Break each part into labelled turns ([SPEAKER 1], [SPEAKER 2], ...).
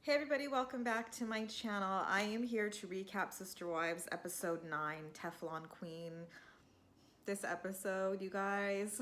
[SPEAKER 1] Hey everybody, welcome back to my channel. I am here to recap Sister Wives episode 9, Teflon Queen. This episode, you guys,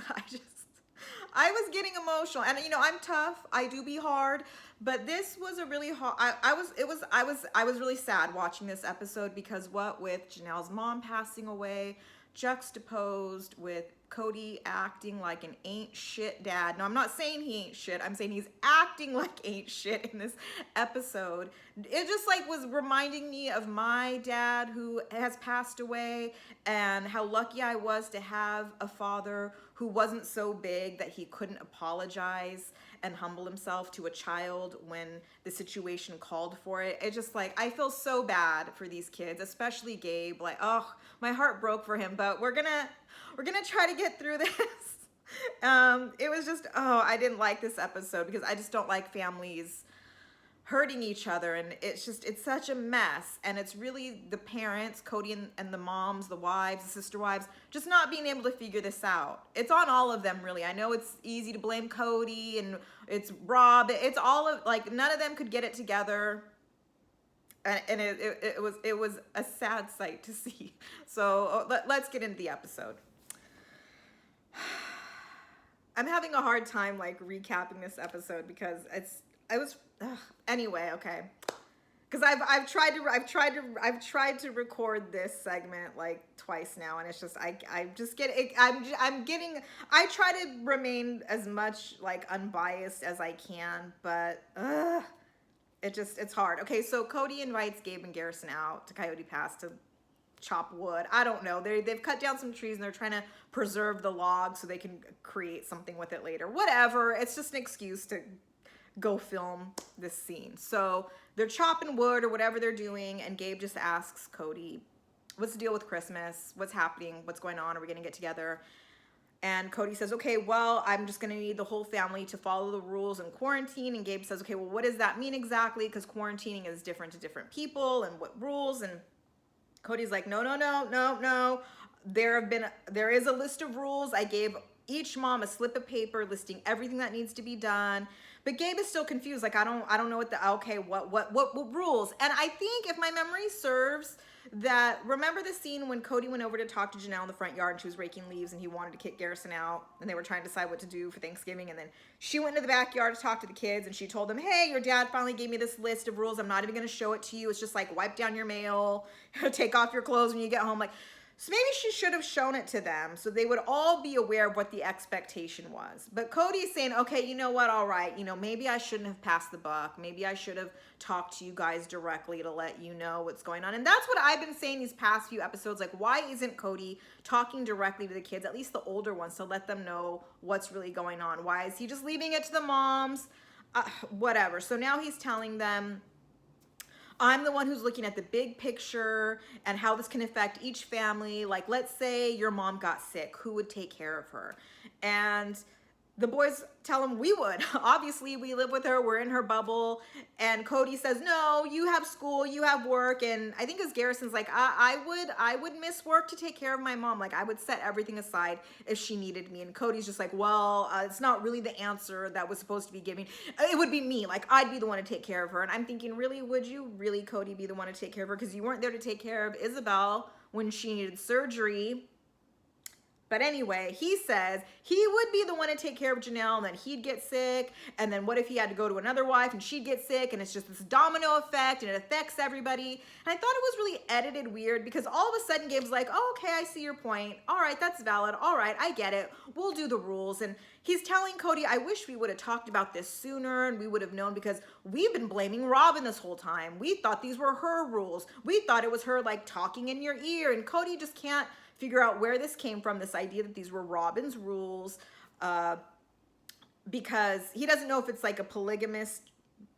[SPEAKER 1] I was getting emotional. And I'm tough. I do be hard, but this was a really hard I was really sad watching this episode because what with Janelle's mom passing away, juxtaposed with Cody acting like an ain't shit dad. No, I'm not saying he ain't shit. I'm saying he's acting like ain't shit in this episode. It just like was reminding me of my dad who has passed away and how lucky I was to have a father who wasn't so big that he couldn't apologize and humble himself to a child when the situation called for it. It just like, I feel so bad for these kids, especially Gabe. Like, oh, my heart broke for him, but we're gonna try to get through this. It was just, oh, I didn't like this episode because I just don't like families hurting each other, and it's such a mess. And it's really the parents, Cody and the moms, the wives, the sister wives, just not being able to figure this out. It's on all of them, really. I know it's easy to blame Cody and it's Rob. It's all of, like, none of them could get it together. And it was a sad sight to see. So let's get into the episode. I'm having a hard time like recapping this episode because anyway, okay. Because I've tried to record this segment like twice now, and it's just I try to remain as much like unbiased as I can, but it's hard. Okay, so Cody invites Gabe and Garrison out to Coyote Pass to chop wood. I don't know. They've cut down some trees and they're trying to preserve the logs so they can create something with it later. Whatever. It's just an excuse to go film this scene. So they're chopping wood or whatever they're doing, and Gabe just asks Cody, what's the deal with Christmas? What's happening? What's going on? Are we going to get together? And Cody says, okay, well, I'm just going to need the whole family to follow the rules and quarantine. And Gabe says, okay, well, what does that mean exactly? Because quarantining is different to different people and what rules. And Cody's like, no. There is a list of rules. I gave each mom a slip of paper listing everything that needs to be done. But Gabe is still confused. Like, I don't know what rules. And I think if my memory serves, that remember the scene when Cody went over to talk to Janelle in the front yard and she was raking leaves and he wanted to kick Garrison out and they were trying to decide what to do for Thanksgiving, and then she went into the backyard to talk to the kids and she told them, hey, your dad finally gave me this list of rules. I'm not even going to show it to you. It's just like wipe down your mail, take off your clothes when you get home. Like, so maybe she should have shown it to them so they would all be aware of what the expectation was. But Cody's saying, okay, you know what? All right. Maybe I shouldn't have passed the buck. Maybe I should have talked to you guys directly to let you know what's going on. And that's what I've been saying these past few episodes. Like, why isn't Cody talking directly to the kids, at least the older ones, to let them know what's really going on? Why is he just leaving it to the moms? Whatever. So now he's telling them, I'm the one who's looking at the big picture and how this can affect each family. Like, let's say your mom got sick, who would take care of her? And the boys tell him we would. Obviously, we live with her. We're in her bubble. And Cody says, no, you have school, you have work. And I think as Garrison's like, I would miss work to take care of my mom. Like, I would set everything aside if she needed me. And Cody's just like, well, it's not really the answer that was supposed to be given. It would be me. Like, I'd be the one to take care of her. And I'm thinking, really, would you really, Cody, be the one to take care of her? Because you weren't there to take care of Isabel when she needed surgery. But anyway, he says he would be the one to take care of Janelle, and then he'd get sick. And then what if he had to go to another wife and she'd get sick? And it's just this domino effect and it affects everybody. And I thought it was really edited weird because all of a sudden Gabe's like, oh, okay, I see your point. All right, that's valid. All right, I get it. We'll do the rules. And he's telling Cody, I wish we would have talked about this sooner and we would have known because we've been blaming Robin this whole time. We thought these were her rules. We thought it was her like talking in your ear. And Cody just can't figure out where this came from, this idea that these were Robin's rules, because he doesn't know if it's like a polygamist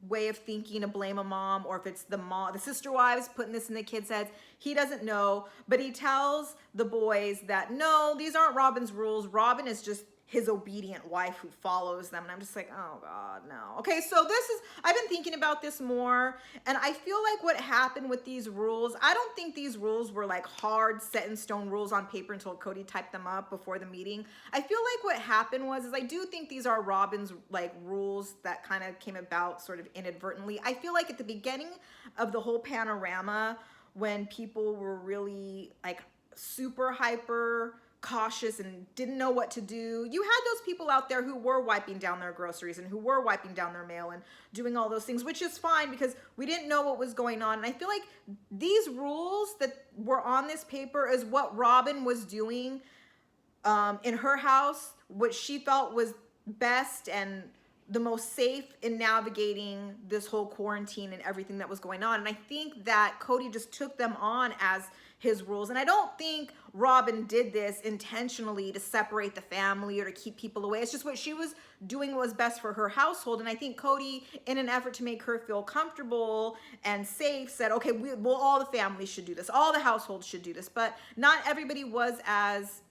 [SPEAKER 1] way of thinking to blame a mom or if it's the sister wives putting this in the kids' heads. He doesn't know, but he tells the boys that no, these aren't Robin's rules. Robin is just his obedient wife who follows them. And I'm just like, oh God, no. Okay, so I've been thinking about this more, and I feel like what happened with these rules, I don't think these rules were like hard set in stone rules on paper until Cody typed them up before the meeting. I feel like what happened is I do think these are Robin's like rules that kind of came about sort of inadvertently. I feel like at the beginning of the whole panorama, when people were really like super hyper cautious and didn't know what to do, you had those people out there who were wiping down their groceries and who were wiping down their mail and doing all those things, which is fine because we didn't know what was going on. And I feel like these rules that were on this paper is what Robin was doing in her house, what she felt was best and the most safe in navigating this whole quarantine and everything that was going on. And I think that Cody just took them on as his rules. And I don't think Robin did this intentionally to separate the family or to keep people away. It's just what she was doing was best for her household. And I think Cody, in an effort to make her feel comfortable and safe, said, okay, well, all the families should do this. All the households should do this. But not everybody was as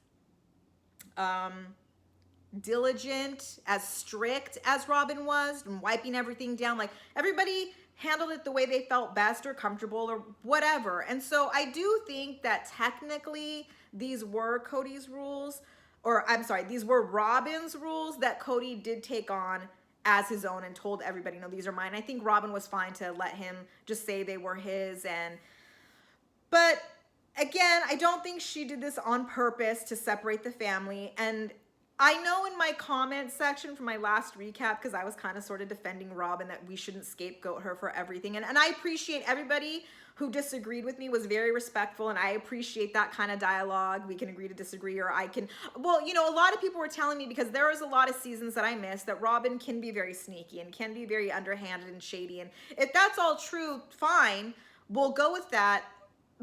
[SPEAKER 1] diligent, as strict as Robin was, and wiping everything down. Like, everybody handled it the way they felt best or comfortable or whatever. And so I do think that technically these were Cody's rules, or I'm sorry, these were Robin's rules that Cody did take on as his own and told everybody, no, these are mine. I think Robin was fine to let him just say they were his. But again, I don't think she did this on purpose to separate the family. And I know in my comment section from my last recap, because I was kind of sort of defending Robin, that we shouldn't scapegoat her for everything. And I appreciate everybody who disagreed with me was very respectful, and I appreciate that kind of dialogue. We can agree to disagree, or I can, well, you know, a lot of people were telling me, because there was a lot of seasons that I missed, that Robin can be very sneaky and can be very underhanded and shady. And if that's all true, fine, we'll go with that.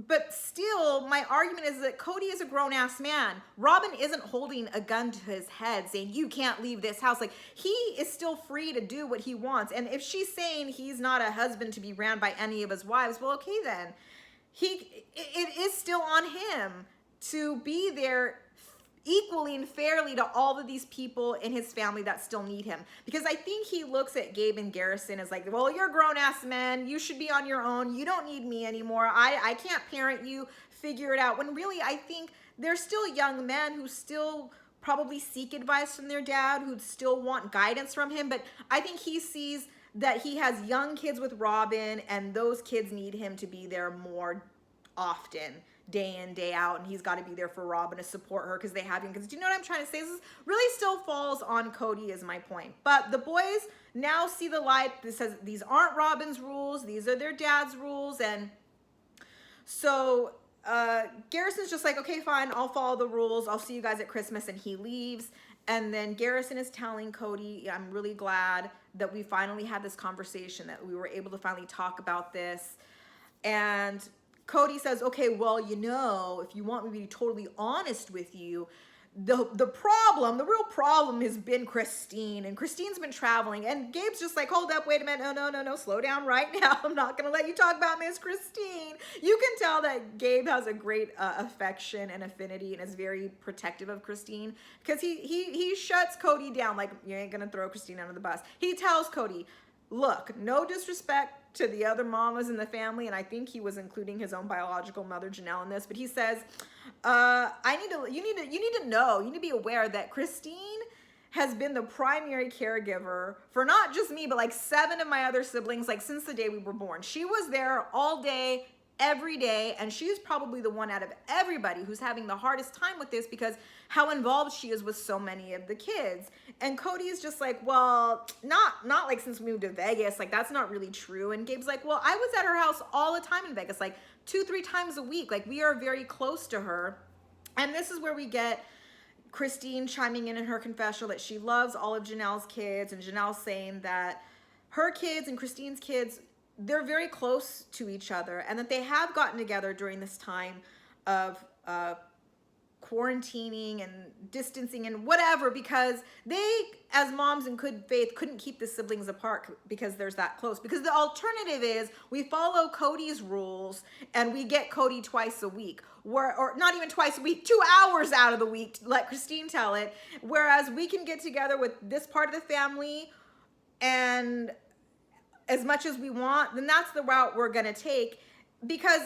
[SPEAKER 1] But still, my argument is that Cody is a grown-ass man. Robin isn't holding a gun to his head saying, you can't leave this house. Like, he is still free to do what he wants. And if she's saying he's not a husband to be ran by any of his wives, well, okay then. It is still on him to be there equally and fairly to all of these people in his family that still need him. Because I think he looks at Gabe and Garrison as like, well, you're grown-ass men. You should be on your own. You don't need me anymore. I can't parent you. Figure it out. When really, I think they're still young men who still probably seek advice from their dad, who still want guidance from him. But I think he sees that he has young kids with Robin, and those kids need him to be there more often, day in, day out, and he's got to be there for Robin to support her because they have him. Because do you know what I'm trying to say? This really still falls on Cody is my point. But the boys now see the light. This says these aren't Robin's rules. These are their dad's rules. And so Garrison's just like, okay, fine, I'll follow the rules. I'll see you guys at Christmas. And he leaves. And then Garrison is telling Cody, I'm really glad that we finally had this conversation, that we were able to finally talk about this. And Cody says, okay, well, you know, if you want me to be totally honest with you, the real problem has been Christine, and Christine's been traveling. And Gabe's just like, hold up, wait a minute, no, slow down right now. I'm not gonna let you talk about Miss Christine. You can tell that Gabe has a great affection and affinity and is very protective of Christine, because he shuts Cody down, like, you ain't gonna throw Christine under the bus. He tells Cody, look, no disrespect to the other mamas in the family, and I think he was including his own biological mother, Janelle, in this, but he says, you need to be aware that Christine has been the primary caregiver for not just me, but like 7 of my other siblings, like since the day we were born. She was there all day, every day, and she's probably the one out of everybody who's having the hardest time with this because how involved she is with so many of the kids. And Cody is just like, well, not like since we moved to Vegas, like that's not really true. And Gabe's like, well, I was at her house all the time in Vegas, like 2-3 times a week. Like, we are very close to her. And this is where we get Christine chiming in her confessional that she loves all of Janelle's kids, and Janelle saying that her kids and Christine's kids, they're very close to each other, and that they have gotten together during this time of quarantining and distancing and whatever, because they, as moms in good faith, couldn't keep the siblings apart because there's that close. Because the alternative is we follow Cody's rules and we get Cody twice a week, or not even twice a week, 2 hours out of the week, let Christine tell it. Whereas we can get together with this part of the family and as much as we want, then that's the route we're gonna take. Because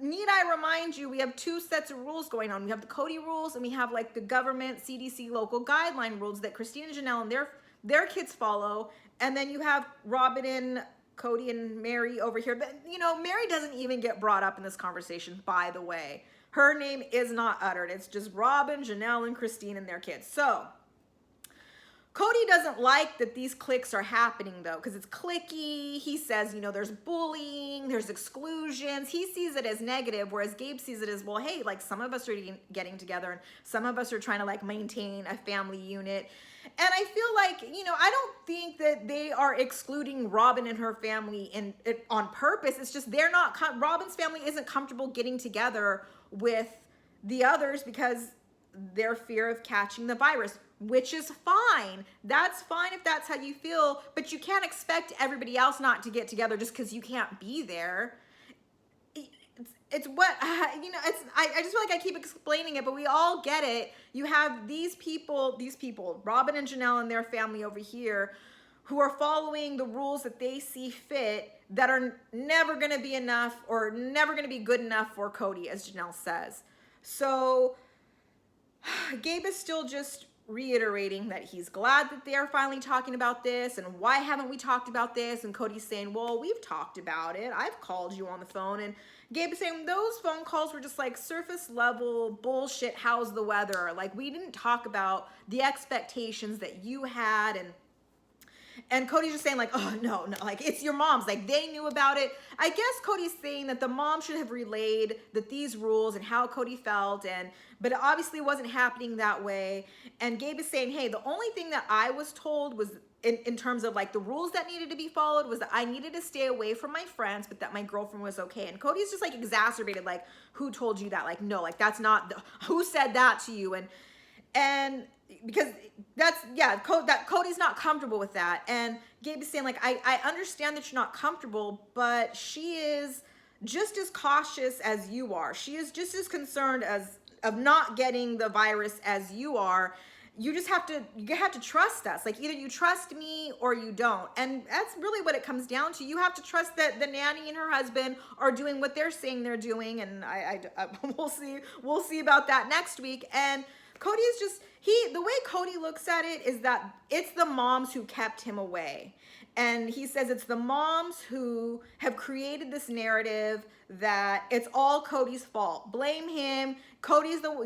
[SPEAKER 1] need I remind you, we have two sets of rules going on. We have the Cody rules and we have like the government CDC local guideline rules that Christine and Janelle and their kids follow. And then you have Robin and Cody and Mary over here. But you know, Mary doesn't even get brought up in this conversation, by the way. Her name is not uttered. It's just Robin, Janelle, and Christine and their kids. So Cody doesn't like that these cliques are happening though, because it's cliquey. He says, you know, there's bullying, there's exclusions. He sees it as negative, whereas Gabe sees it as, well, hey, like some of us are getting together and some of us are trying to like maintain a family unit. And I feel like, you know, I don't think that they are excluding Robin and her family on purpose. It's just they're not, Robin's family isn't comfortable getting together with the others because their fear of catching the virus, which is fine. That's fine if that's how you feel, but you can't expect everybody else not to get together just because you can't be there. It's what, you know, I just feel like I keep explaining it, but we all get it. You have these people, Robin and Janelle and their family over here, who are following the rules that they see fit that are never going to be enough or never going to be good enough for Cody, as Janelle says. So Gabe is still just reiterating that he's glad that they're finally talking about this and why haven't we talked about this, and Cody's saying, well, we've talked about it, I've called you on the phone, and Gabe is saying those phone calls were just like surface level bullshit, how's the weather, like we didn't talk about the expectations that you had. And Cody's just saying like, oh, no, like it's your mom's, like they knew about it. I guess Cody's saying that the mom should have relayed that these rules and how Cody felt, but it obviously wasn't happening that way. And Gabe is saying, hey, the only thing that I was told was in terms of like the rules that needed to be followed was that I needed to stay away from my friends, but that my girlfriend was okay. And Cody's just like exacerbated, like, who told you that? Like, no, like that's not, who said that to you? And because that's, yeah, that Cody's not comfortable with that. And Gabe is saying like, I understand that you're not comfortable, but she is just as cautious as you are. She is just as concerned of not getting the virus as you are. You have to trust us. Like either you trust me or you don't. And that's really what it comes down to. You have to trust that the nanny and her husband are doing what they're saying they're doing. And we'll see about that next week. And Cody is just, the way Cody looks at it is that it's the moms who kept him away. And he says it's the moms who have created this narrative that it's all Cody's fault. Blame him.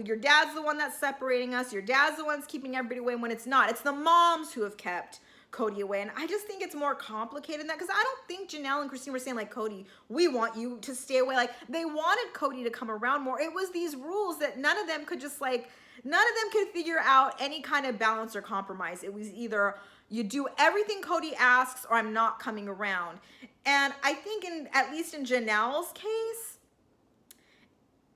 [SPEAKER 1] Your dad's the one that's separating us. Your dad's the one that's keeping everybody away, when it's not. It's the moms who have kept Cody away. And I just think it's more complicated than that, because I don't think Janelle and Christine were saying like, Cody, we want you to stay away. Like they wanted Cody to come around more. It was these rules that none of them could figure out any kind of balance or compromise. It was either you do everything Cody asks or I'm not coming around. And I think at least in Janelle's case,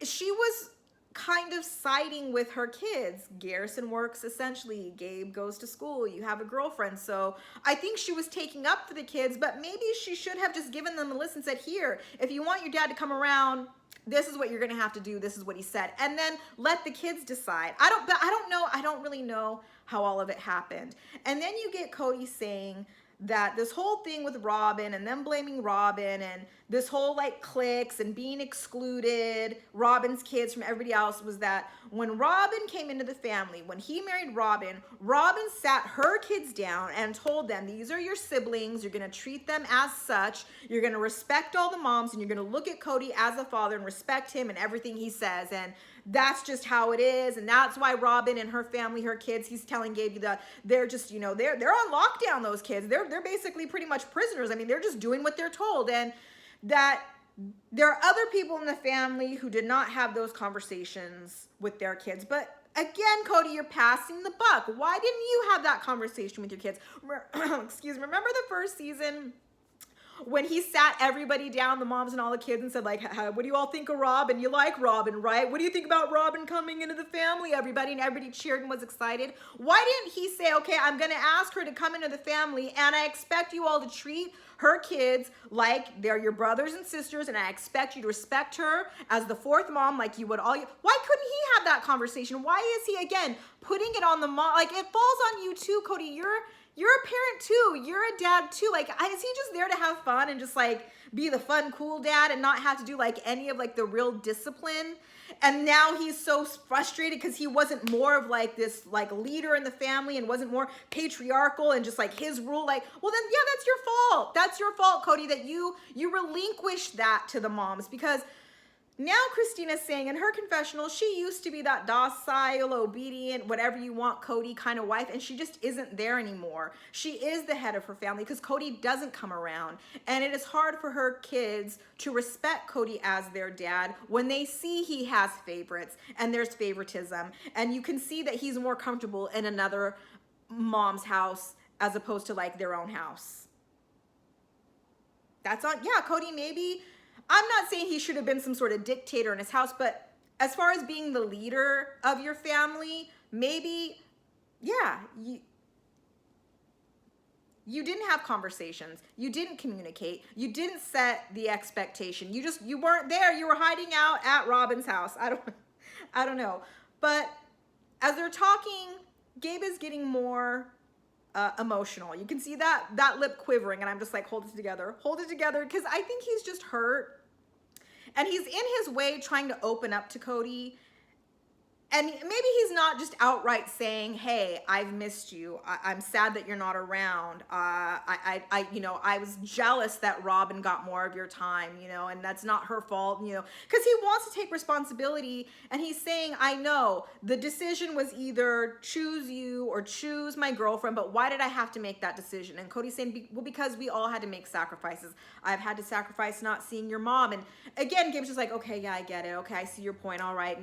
[SPEAKER 1] she was kind of siding with her kids. Garrison works essentially. Gabe goes to school. You have a girlfriend. So I think she was taking up for the kids, but maybe she should have just given them a list and said, here, if you want your dad to come around, this is what you're going to have to do. This is what he said. And then let the kids decide. I don't really know how all of it happened. And then you get Cody saying that this whole thing with Robin and them blaming Robin and this whole like cliques and being excluded, Robin's kids from everybody else, was that when Robin came into the family, when he married Robin, Robin sat her kids down and told them, these are your siblings, you're gonna treat them as such, you're gonna respect all the moms, and you're gonna look at Cody as a father and respect him and everything he says. And that's just how it is. And that's why Robin and her family, her kids, he's telling Gabe that they're just, you know, they're on lockdown, those kids. They're basically pretty much prisoners. I mean, they're just doing what they're told. And that there are other people in the family who did not have those conversations with their kids. But again, Cody, you're passing the buck. Why didn't you have that conversation with your kids? Excuse me. Remember the first season when he sat everybody down, the moms and all the kids, and said like, what do you all think of Robin? You like Robin, right? What do you think about Robin coming into the family, everybody? And everybody cheered and was excited. Why didn't he say, okay, I'm gonna ask her to come into the family, and I expect you all to treat her kids like they're your brothers and sisters, and I expect you to respect her as the fourth mom like you would all. Why couldn't he have that conversation? Why is he, again, putting it on the mom? Like, it falls on you too, Cody. You're a parent too. You're a dad too. Like, is he just there to have fun and just like be the fun, cool dad and not have to do like any of like the real discipline? And now he's so frustrated because he wasn't more of like this like leader in the family and wasn't more patriarchal and just like his rule. Like, well then, yeah, that's your fault. That's your fault, Cody, that you relinquished that to the moms, because now Christina's saying in her confessional, she used to be that docile, obedient, whatever you want, Cody kind of wife, and she just isn't there anymore. She is the head of her family because Cody doesn't come around. And it is hard for her kids to respect Cody as their dad when they see he has favorites and there's favoritism. And you can see that he's more comfortable in another mom's house as opposed to like their own house. That's on, yeah, Cody, maybe. I'm not saying he should have been some sort of dictator in his house, but as far as being the leader of your family, maybe, yeah, you didn't have conversations. You didn't communicate. You didn't set the expectation. You weren't there. You were hiding out at Robin's house. I don't know. But as they're talking, Gabe is getting more emotional. You can see that lip quivering, and I'm just like, hold it together, because I think he's just hurt. And he's in his way trying to open up to Cody. And maybe he's not just outright saying, hey, I've missed you. I'm sad that you're not around. I was jealous that Robin got more of your time, and that's not her fault, because he wants to take responsibility. And he's saying, I know the decision was either choose you or choose my girlfriend, but why did I have to make that decision? And Cody's saying, well, because we all had to make sacrifices. I've had to sacrifice not seeing your mom. And again, Gabe's just like, okay, yeah, I get it. Okay, I see your point. All right.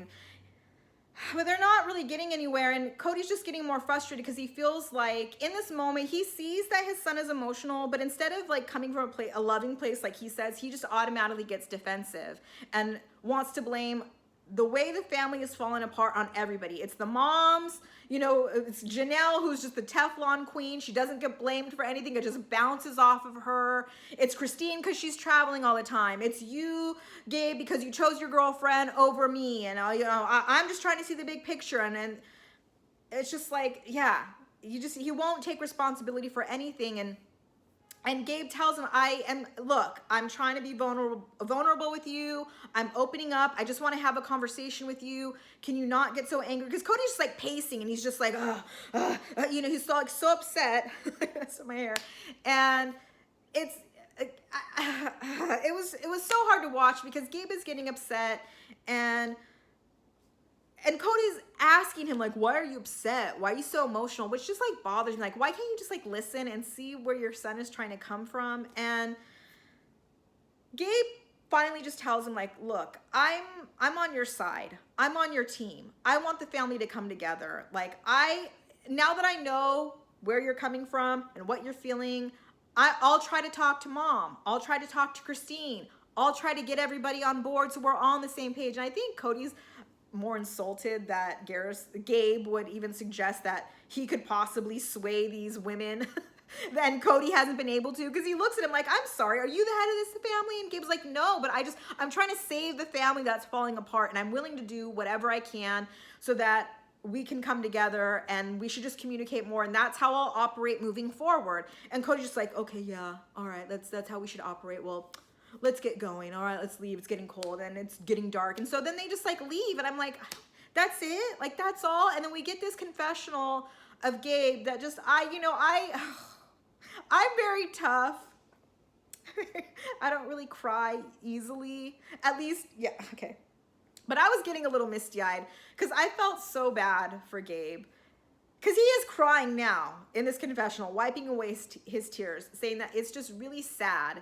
[SPEAKER 1] But they're not really getting anywhere, and Cody's just getting more frustrated because he feels like in this moment he sees that his son is emotional, but instead of like coming from a loving place like he says, he just automatically gets defensive and wants to blame the way the family is falling apart on everybody. It's the moms, it's Janelle, who's just the Teflon Queen. She doesn't get blamed for anything. It just bounces off of her. It's Christine because she's traveling all the time. It's you, Gabe, because you chose your girlfriend over me. And, I'm just trying to see the big picture. And it's just like, yeah, he won't take responsibility for anything. And Gabe tells him, I'm trying to be vulnerable with you. I'm opening up. I just want to have a conversation with you. Can you not get so angry? Because Cody's just like pacing, and he's just like, he's so upset. That's my hair. And it was so hard to watch because Gabe is getting upset, and Cody's asking him, like, why are you upset? Why are you so emotional? Which just, like, bothers me. Like, why can't you just, like, listen and see where your son is trying to come from? And Gabe finally just tells him, like, look, I'm on your side. I'm on your team. I want the family to come together. Like, now that I know where you're coming from and what you're feeling, I'll try to talk to Mom. I'll try to talk to Christine. I'll try to get everybody on board so we're all on the same page. And I think Cody's more insulted that Gabe would even suggest that he could possibly sway these women and Cody hasn't been able to, because he looks at him like, I'm sorry, are you the head of this family? And Gabe's like, no, but I'm trying to save the family that's falling apart, and I'm willing to do whatever I can so that we can come together, and we should just communicate more, and that's how I'll operate moving forward. And Cody's just like, okay, yeah, all right, that's how we should operate. Well, let's get going. All right, let's leave. It's getting cold and it's getting dark. And so then they just like leave, and I'm like, that's it? Like, that's all? And then we get this confessional of Gabe that just, I'm very tough. I don't really cry easily. At least, yeah, okay. But I was getting a little misty-eyed because I felt so bad for Gabe. Because he is crying now in this confessional, wiping away his tears, saying that it's just really sad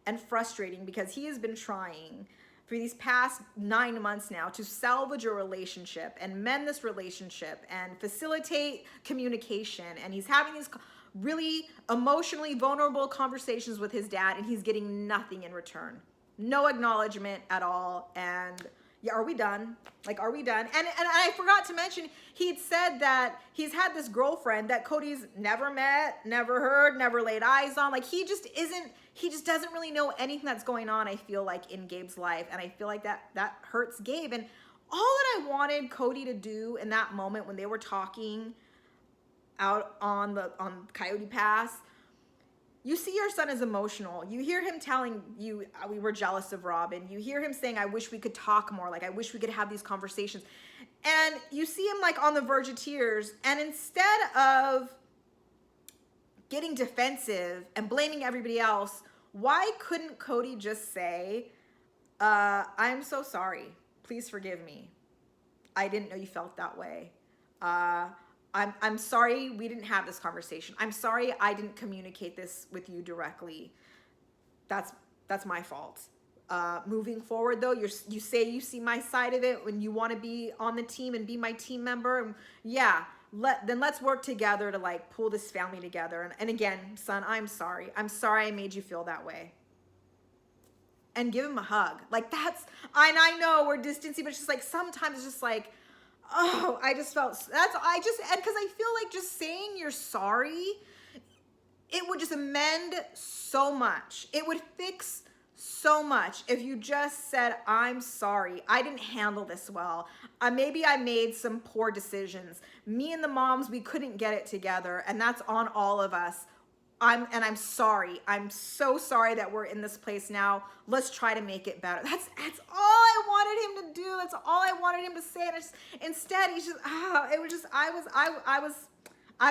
[SPEAKER 1] and frustrating because he has been trying for these past 9 months now to salvage a relationship and mend this relationship and facilitate communication. And he's having these really emotionally vulnerable conversations with his dad, and he's getting nothing in return. No acknowledgement at all. And yeah, are we done? Like, are we done? And I forgot to mention, he'd said that he's had this girlfriend that Cody's never met, never heard, never laid eyes on. Like, he just doesn't really know anything that's going on, I feel like, in Gabe's life. And I feel like that hurts Gabe. And all that I wanted Cody to do in that moment when they were talking out on Coyote Pass, you see your son is emotional. You hear him telling you, we were jealous of Robin. You hear him saying, I wish we could talk more. Like, I wish we could have these conversations. And you see him like on the verge of tears. And instead of getting defensive and blaming everybody else, why couldn't Cody just say, I'm so sorry. Please forgive me. I didn't know you felt that way. I'm sorry we didn't have this conversation. I'm sorry I didn't communicate this with you directly. That's my fault. Moving forward, though, you say you see my side of it when you want to be on the team and be my team member. And yeah, then let's work together to like pull this family together. And again, son, I'm sorry. I'm sorry I made you feel that way. And give him a hug. Like and I know we're distancing, but it's just like sometimes it's just like, oh, I just felt because I feel like just saying you're sorry, it would just amend so much. It would fix so much if you just said, I'm sorry. I didn't handle this well. Maybe I made some poor decisions. Me and the moms, we couldn't get it together, and that's on all of us. I'm sorry. I'm so sorry that we're in this place now. Let's try to make it better. That's all I wanted him to do. That's all I wanted him to say. And instead, he's just, it was just, I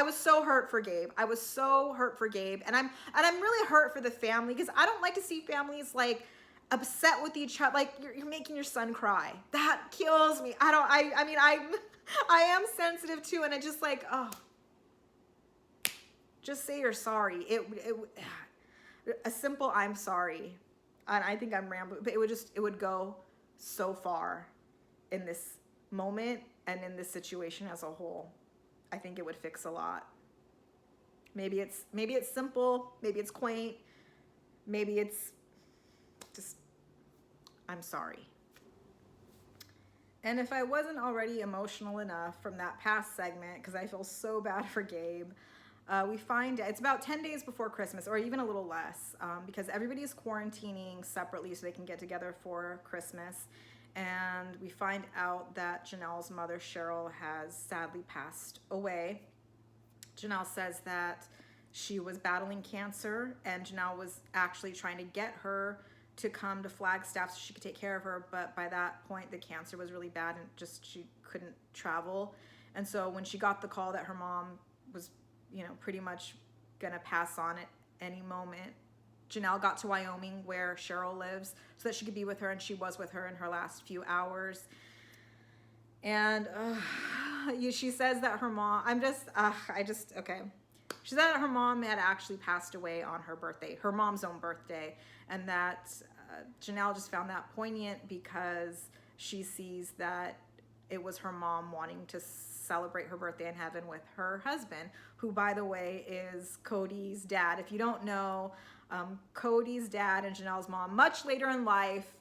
[SPEAKER 1] was so hurt for Gabe. I was so hurt for Gabe. And I'm really hurt for the family, because I don't like to see families like upset with each other. Like you're making your son cry. That kills me. I am sensitive too. And I just like, just say you're sorry. A simple I'm sorry. And I think I'm rambling, but it would go so far in this moment and in this situation as a whole. I think it would fix a lot. Maybe it's simple, maybe it's quaint, maybe it's just, I'm sorry. And if I wasn't already emotional enough from that past segment, because I feel so bad for Gabe, we find it's about 10 days before Christmas, or even a little less, because everybody's quarantining separately so they can get together for Christmas. And we find out that Janelle's mother, Cheryl, has sadly passed away. Janelle says that she was battling cancer, and Janelle was actually trying to get her to come to Flagstaff so she could take care of her. But by that point, the cancer was really bad and just she couldn't travel. And so when she got the call that her mom was pretty much gonna pass on at any moment, Janelle got to Wyoming where Cheryl lives so that she could be with her, and she was with her in her last few hours. And she says that her mom, okay. She said that her mom had actually passed away on her birthday, her mom's own birthday, and that Janelle just found that poignant because she sees that it was her mom wanting to celebrate her birthday in heaven with her husband, who, by the way, is Cody's dad. If you don't know, Cody's dad and Janelle's mom, much later in life,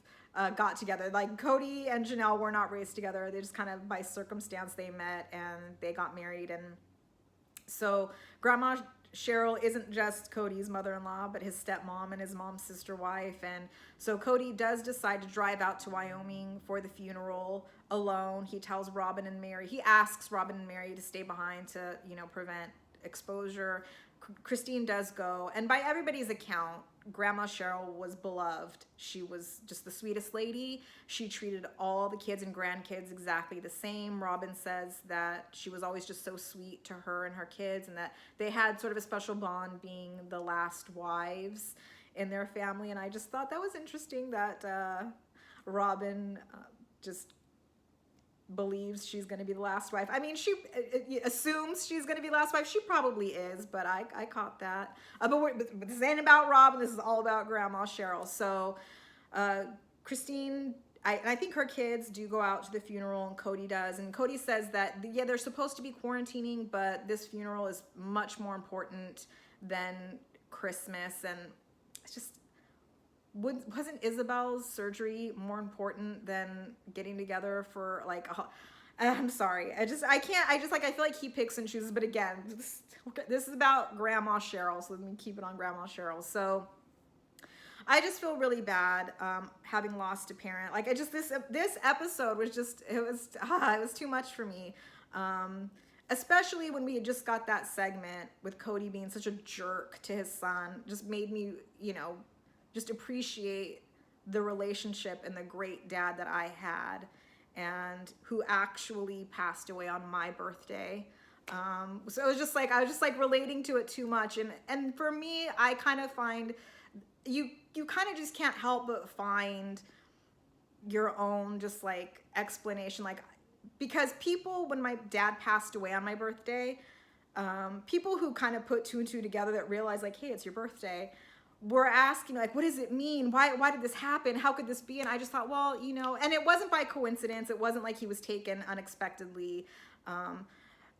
[SPEAKER 1] got together. Like, Cody and Janelle were not raised together. They just kind of, by circumstance, they met and they got married. And so Grandma Cheryl isn't just Cody's mother-in-law, but his stepmom and his mom's sister wife. And so Cody does decide to drive out to Wyoming for the funeral alone. He tells Robin and Mary, he asks Robin and Mary to stay behind to, prevent exposure. Christine does go, and by everybody's account, Grandma Cheryl was beloved. She was just the sweetest lady. She treated all the kids and grandkids exactly the same. Robin says that she was always just so sweet to her and her kids, and that they had sort of a special bond being the last wives in their family. And I just thought that was interesting that Robin just believes she's going to be the last wife. I mean, she assumes she's going to be the last wife. She probably is, but I caught that. But this ain't about Robin. This is all about Grandma Cheryl. So Christine I think her kids do go out to the funeral, and Cody does. And Cody says that, yeah, they're supposed to be quarantining, but this funeral is much more important than Christmas. And it's just, wasn't Isabel's surgery more important than getting together for like I'm sorry. I can't, I feel like he picks and chooses. But again, this is about Grandma Cheryl. So let me keep it on Grandma Cheryl. So I just feel really bad having lost a parent. Like this episode was just, it was too much for me. Especially when we had just got that segment with Cody being such a jerk to his son, just made me, just appreciate the relationship and the great dad that I had, and who actually passed away on my birthday. So it was just like, I was just like relating to it too much. And for me, I kind of find you kind of just can't help but find your own just like explanation. Like, because people, when my dad passed away on my birthday, people who kind of put two and two together that realize like, hey, it's your birthday, were asking like, what does it mean? Why did this happen? How could this be? And I just thought, well, and it wasn't by coincidence. It wasn't like he was taken unexpectedly.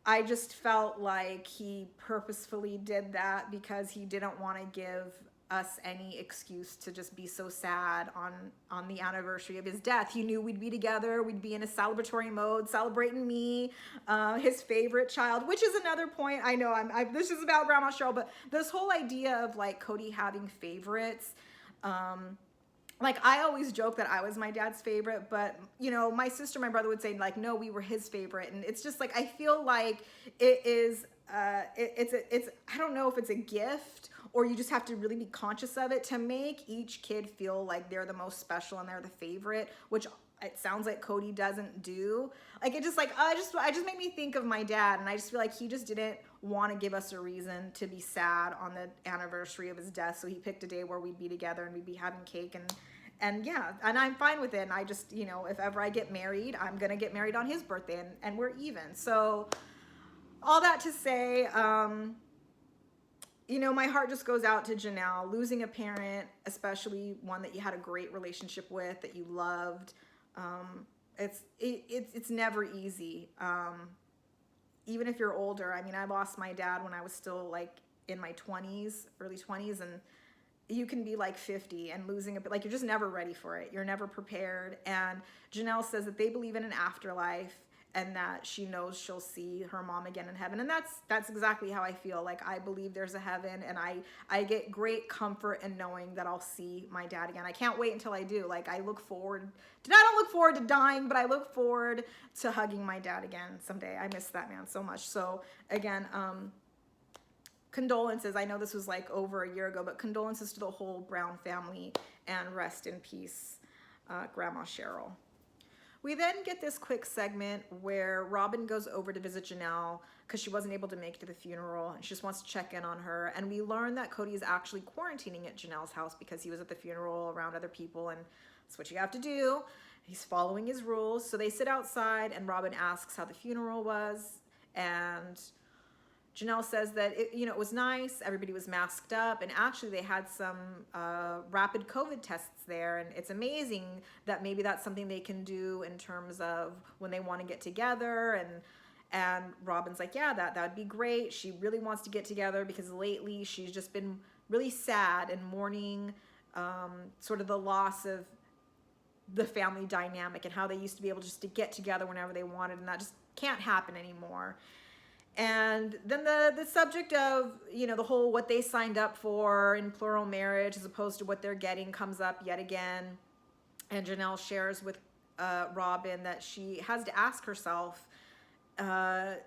[SPEAKER 1] I just felt like he purposefully did that because he didn't want to give us any excuse to just be so sad on the anniversary of his death. He knew we'd be together, we'd be in a celebratory mode, celebrating me, his favorite child, which is another point. I know this is about Grandma Cheryl, but this whole idea of like Cody having favorites, like I always joke that I was my dad's favorite, but my sister, my brother would say like, no, we were his favorite. And it's just like, I feel like it is, it's I don't know if it's a gift or you just have to really be conscious of it to make each kid feel like they're the most special and they're the favorite, which it sounds like Cody doesn't do. Like, it just like, I just made me think of my dad, and I just feel like he just didn't want to give us a reason to be sad on the anniversary of his death. So he picked a day where we'd be together and we'd be having cake, and yeah, and I'm fine with it. And I just, if ever I get married, I'm going to get married on his birthday, and we're even. So all that to say, my heart just goes out to Janelle. Losing a parent, especially one that you had a great relationship with, that you loved, it's never easy. Even if you're older. I mean, I lost my dad when I was still like in my 20s, early 20s, and you can be like 50 and losing a bit, like you're just never ready for it. You're never prepared. And Janelle says that they believe in an afterlife, and that she knows she'll see her mom again in heaven. And that's exactly how I feel. Like, I believe there's a heaven, and I get great comfort in knowing that I'll see my dad again. I can't wait until I do. Like, I don't look forward to dying, but I look forward to hugging my dad again someday. I miss that man so much. So again, condolences. I know this was like over a year ago, but condolences to the whole Brown family, and rest in peace, Grandma Cheryl. We then get this quick segment where Robin goes over to visit Janelle because she wasn't able to make it to the funeral, and she just wants to check in on her. And we learn that Cody is actually quarantining at Janelle's house because he was at the funeral around other people, and that's what you have to do. He's following his rules. So they sit outside, and Robin asks how the funeral was, and Janelle says that it was nice. Everybody was masked up, and actually they had some rapid COVID tests there, and it's amazing that maybe that's something they can do in terms of when they want to get together. And Robin's like, yeah, that would be great. She really wants to get together because lately she's just been really sad and mourning sort of the loss of the family dynamic and how they used to be able just to get together whenever they wanted, and that just can't happen anymore. And then the subject of, the whole what they signed up for in plural marriage as opposed to what they're getting comes up yet again. And Janelle shares with Robin that she has to ask herself,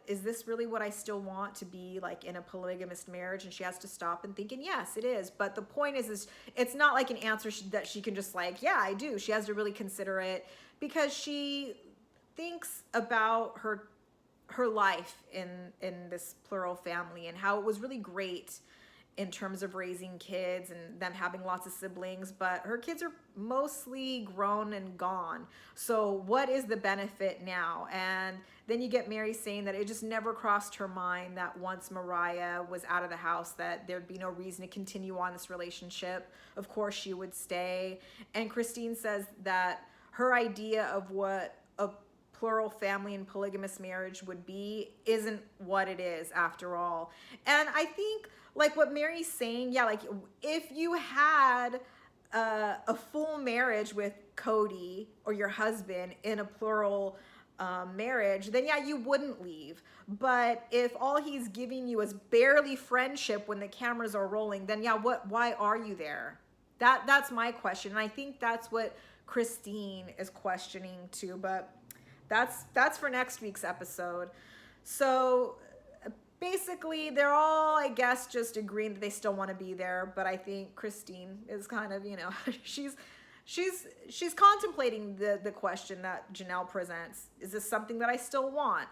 [SPEAKER 1] is this really what I still want to be like in a polygamous marriage? And she has to stop and think, and yes, it is. But the point is it's not like an answer that she can just like, yeah, I do. She has to really consider it because she thinks about her life in this plural family and how it was really great in terms of raising kids and them having lots of siblings, but her kids are mostly grown and gone. So what is the benefit now? And then you get Mary saying that it just never crossed her mind that once Mariah was out of the house that there'd be no reason to continue on this relationship. Of course she would stay. And Christine says that her idea of what a plural family and polygamous marriage would be isn't what it is after all. And I think like what Mary's saying, yeah, like if you had a full marriage with Cody or your husband in a plural marriage, then yeah, you wouldn't leave. But if all he's giving you is barely friendship when the cameras are rolling, then yeah, why are you there? That's my question. And I think that's what Christine is questioning too, but that's for next week's episode. So basically they're all, I guess, just agreeing that they still want to be there, but I think Christine is kind of, you know, she's contemplating the question that Janelle presents. Is this something that I still want?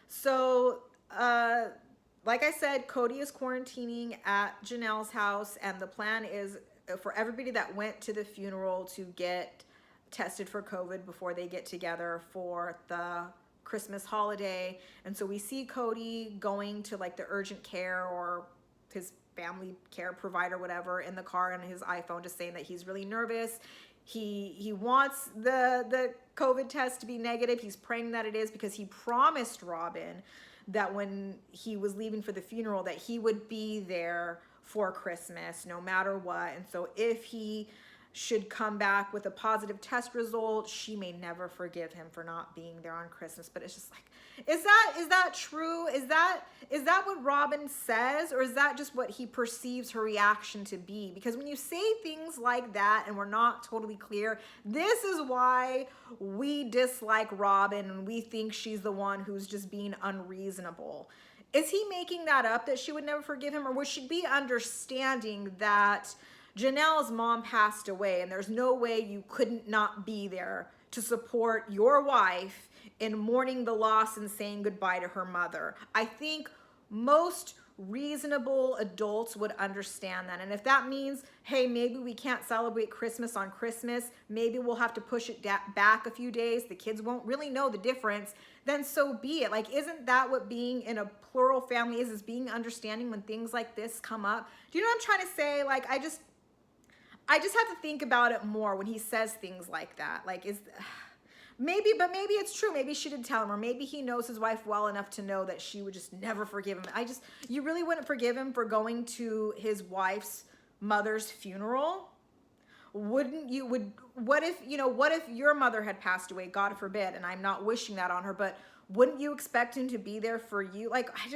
[SPEAKER 1] So like I said, Cody is quarantining at Janelle's house, and the plan is for everybody that went to the funeral to get tested for COVID before they get together for the Christmas holiday. And so we see Cody going to like the urgent care or his family care provider, whatever, in the car on his iPhone, just saying that he's really nervous. He wants the COVID test to be negative. He's praying that it is, because he promised Robin that when he was leaving for the funeral that he would be there for Christmas no matter what. And so if he should come back with a positive test result, she may never forgive him for not being there on Christmas. But it's just like, is that true? Is that what Robin says, or is that just what he perceives her reaction to be? Because when you say things like that and we're not totally clear, this is why we dislike Robin and we think she's the one who's just being unreasonable. Is he making that up, that she would never forgive him, or would she be understanding that Janelle's mom passed away and there's no way you couldn't not be there to support your wife in mourning the loss and saying goodbye to her mother? I think most reasonable adults would understand that. And if that means, hey, maybe we can't celebrate Christmas on Christmas, maybe we'll have to push it back a few days, the kids won't really know the difference, then so be it. Like, isn't that what being in a plural family is being understanding when things like this come up? Do you know what I'm trying to say? Like, I just have to think about it more when he says things like that. Like, maybe it's true. Maybe she did tell him, or maybe he knows his wife well enough to know that she would just never forgive him. You really wouldn't forgive him for going to his wife's mother's funeral? Wouldn't you? What if your mother had passed away, God forbid, and I'm not wishing that on her, but wouldn't you expect him to be there for you? Like, I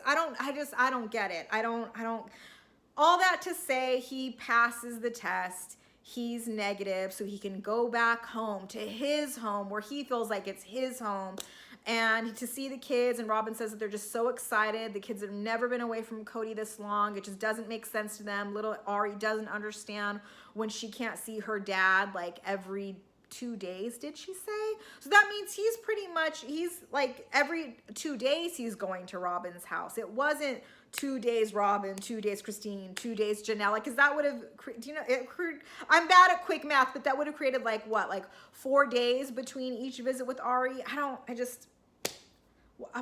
[SPEAKER 1] don't get it. I don't. All that to say, he passes the test. He's negative, so he can go back home to his home where he feels like it's his home, and to see the kids. And Robin says that they're just so excited. The kids have never been away from Cody this long. It just doesn't make sense to them. Little Ari doesn't understand when she can't see her dad like every 2 days, did she say? So that means he's like every 2 days he's going to Robin's house. It wasn't 2 days Robin, 2 days Christine, 2 days Janelle, because that would have, I'm bad at quick math, but that would have created like 4 days between each visit with Ari.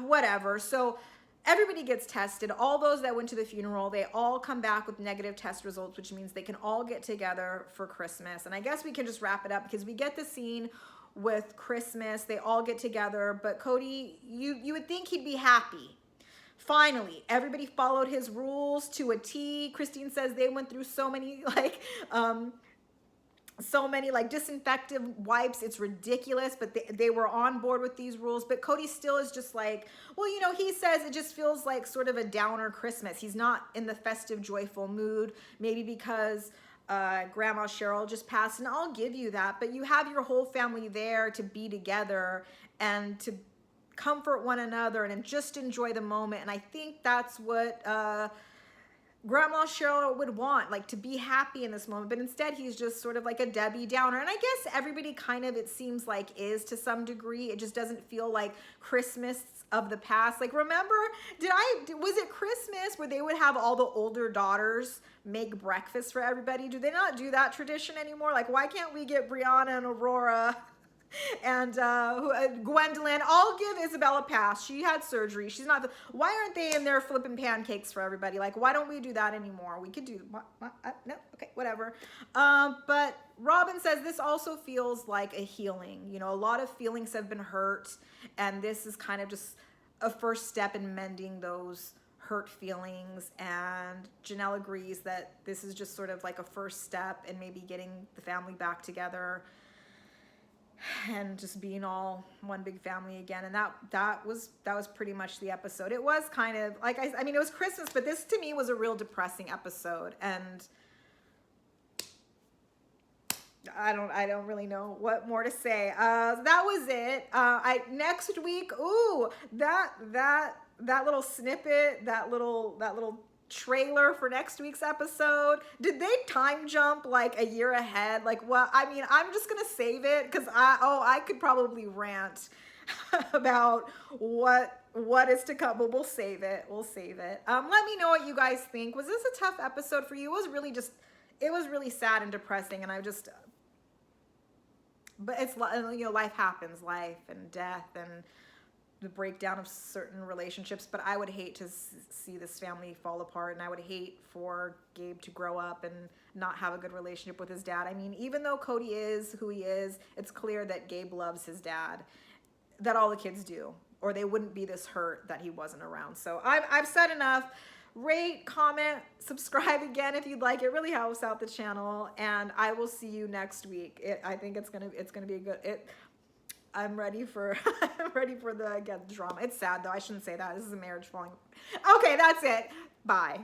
[SPEAKER 1] Whatever. So everybody gets tested. All those that went to the funeral, they all come back with negative test results, which means they can all get together for Christmas. And I guess we can just wrap it up, because we get the scene with Christmas. They all get together, but Cody, you would think he'd be happy. Finally, everybody followed his rules to a T. Christine says they went through so many disinfectant wipes. It's ridiculous, but they were on board with these rules. But Cody still is just like, well, he says it just feels like sort of a downer Christmas. He's not in the festive, joyful mood, maybe because Grandma Cheryl just passed, and I'll give you that. But you have your whole family there to be together and to comfort one another and just enjoy the moment. And I think that's what Grandma Cheryl would want, like, to be happy in this moment. But instead, he's just sort of like a Debbie Downer. And I guess everybody kind of, it seems like, is to some degree. It just doesn't feel like Christmas of the past. Like, remember, was it Christmas where they would have all the older daughters make breakfast for everybody? Do they not do that tradition anymore? Like, why can't we get Brianna and Aurora And Gwendolyn, I'll give Isabel a pass. She had surgery. She's not. Why aren't they in there flipping pancakes for everybody? Like, why don't we do that anymore? We could do. No, okay, whatever. But Robin says this also feels like a healing. You know, a lot of feelings have been hurt, and this is kind of just a first step in mending those hurt feelings. And Janelle agrees that this is just sort of like a first step in maybe getting the family back together and just being all one big family again. And that was pretty much the episode. It was kind of like, I mean, it was Christmas, but this to me was a real depressing episode. And I don't really know what more to say. That was it. Next week, ooh, that little snippet, that little trailer for next week's episode, did they time jump like a year ahead? Like, what? I mean, I'm just gonna save it because I could probably rant about what is to come, but we'll save it. Let me know what you guys think. Was this a tough episode for you? It was really sad and depressing, and but it's, you know, life happens, life and death and the breakdown of certain relationships. But I would hate to see this family fall apart, and I would hate for Gabe to grow up and not have a good relationship with his dad. I mean, even though Cody is who he is, it's clear that Gabe loves his dad, that all the kids do, or they wouldn't be this hurt that he wasn't around. So I've said enough. Rate, comment, subscribe again if you'd like. It really helps out the channel, and I will see you next week. I think it's gonna be a good. I'm ready for the drama. It's sad though. I shouldn't say that. This is a marriage falling. Okay, that's it. Bye.